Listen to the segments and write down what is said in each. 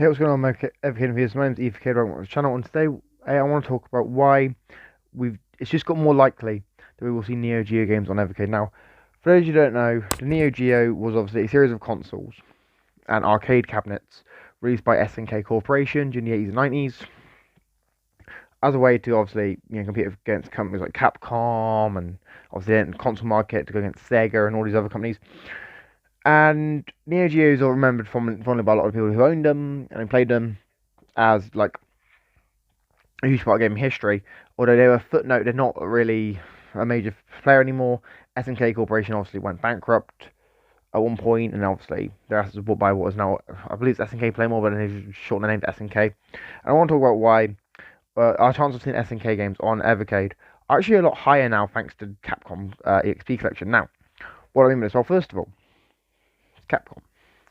Hey, what's going on, Evercade viewers? My name's Evercade, welcome to the channel, and today I want to talk about why it's just got more likely that we will see Neo Geo games on Evercade. Now, for those who don't know, the Neo Geo was obviously a series of consoles and arcade cabinets released by SNK Corporation during the 80s and 90s as a way to obviously compete against companies like Capcom and obviously in the console market to go against Sega and all these other companies. And Neo Geos are remembered fondly by a lot of people who owned them and played them as like a huge part of gaming history. Although they were a footnote, they're not really a major player anymore. SNK Corporation obviously went bankrupt at one point, and obviously their assets were bought by what is now, I believe, it's SNK Playmore, but they've shortened the name to SNK. And I want to talk about why our chances of seeing SNK games on Evercade are actually a lot higher now, thanks to Capcom EXP collection. Now, what I mean by this? Well, first of all, it's Capcom.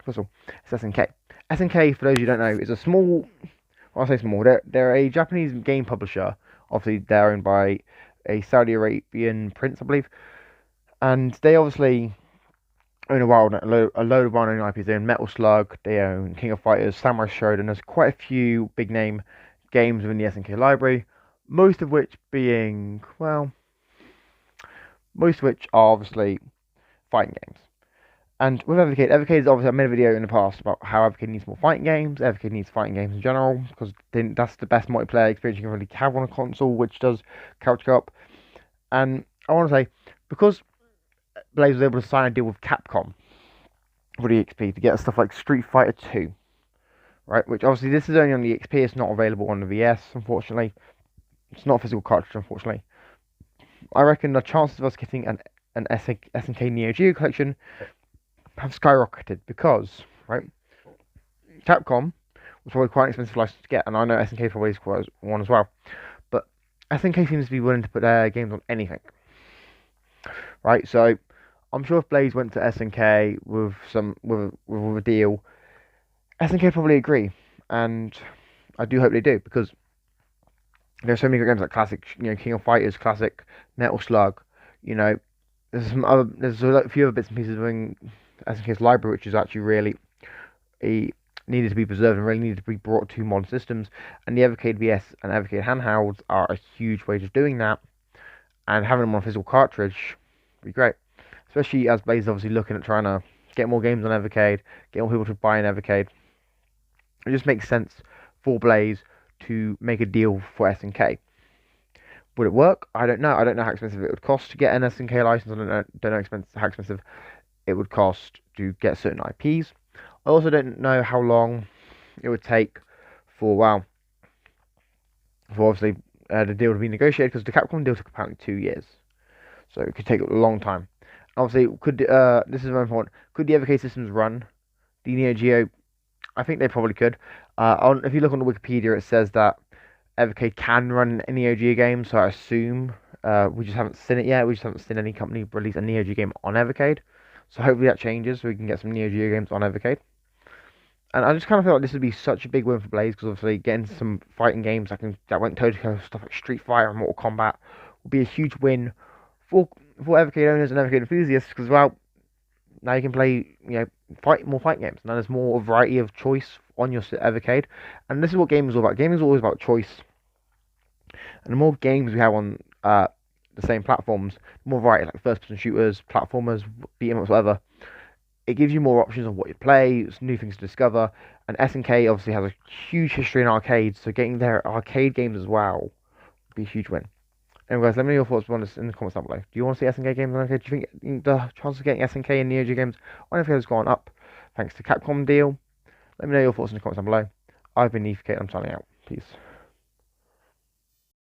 First of all, it's SNK. SNK, for those who don't know, is a small. Well, I say small. They're a Japanese game publisher. Obviously, they're owned by a Saudi Arabian prince, I believe, and they obviously own a load of well-known IPs. They own Metal Slug, they own King of Fighters, Samurai Shodown. There's quite a few big name games within the SNK library, most of which being most of which are obviously fighting games. And with Evercade is obviously, I made a video in the past about how Evercade needs more fighting games. Evercade needs fighting games in general, because that's the best multiplayer experience you can really have on a console, which does couch co-op. And I want to say, because Blaze was able to sign a deal with Capcom for the XP to get stuff like Street Fighter 2, right? Which obviously this is only on the XP, it's not available on the VS, unfortunately. It's not a physical cartridge, unfortunately. I reckon the chances of us getting an SNK Neo Geo collection have skyrocketed because, right, Capcom was probably quite an expensive license to get, and I know SNK probably is quite one as well. But SNK seems to be willing to put their games on anything, right? So I'm sure if Blaze went to SNK with a deal, SNK probably agree, and I do hope they do because there's so many great games like classic, King of Fighters, classic Metal Slug, you know. There's a few other bits and pieces within SNK's library which is actually really needed to be preserved and really needed to be brought to modern systems. And the Evercade VS and Evercade handhelds are a huge way of doing that. And having them on a physical cartridge would be great. Especially as Blaze is obviously looking at trying to get more games on Evercade, get more people to buy an Evercade. It just makes sense for Blaze to make a deal for SNK. Would it work? I don't know. I don't know how expensive it would cost to get an SNK license. I don't know how expensive it would cost to get certain IPs. I also don't know how long it would take for obviously the deal to be negotiated, because the Capcom deal took apparently 2 years, so it could take a long time. Obviously, this is very important. Could the Evercade systems run the Neo Geo? I think they probably could. If you look on the Wikipedia, it says that Evercade can run a Neo Geo game, so I assume we just haven't seen it yet. We just haven't seen any company release a Neo Geo game on Evercade. So hopefully that changes so we can get some Neo Geo games on Evercade. And I just kind of feel like this would be such a big win for Blaze, because obviously getting some fighting games that went toe to toe stuff like Street Fighter and Mortal Kombat would be a huge win for Evercade owners and Evercade enthusiasts, because now you can play more fighting games. Now there's more variety of choice on your Evercade, and this is what gaming is all about. Gaming is always about choice, and the more games we have on the same platforms, the more variety, like first-person shooters, platformers, beat 'em ups, whatever. It gives you more options on what you play, it's new things to discover, and SNK obviously has a huge history in arcades, so getting their arcade games as well would be a huge win. Anyway, guys, let me know your thoughts on this in the comments down below. Do you want to see SNK games on Evercade? Do you think the chance of getting SNK and Neo Geo games on Evercade has gone up thanks to Capcom deal? Let me know your thoughts in the comments down below. I've been Evercade, I'm signing out. Peace.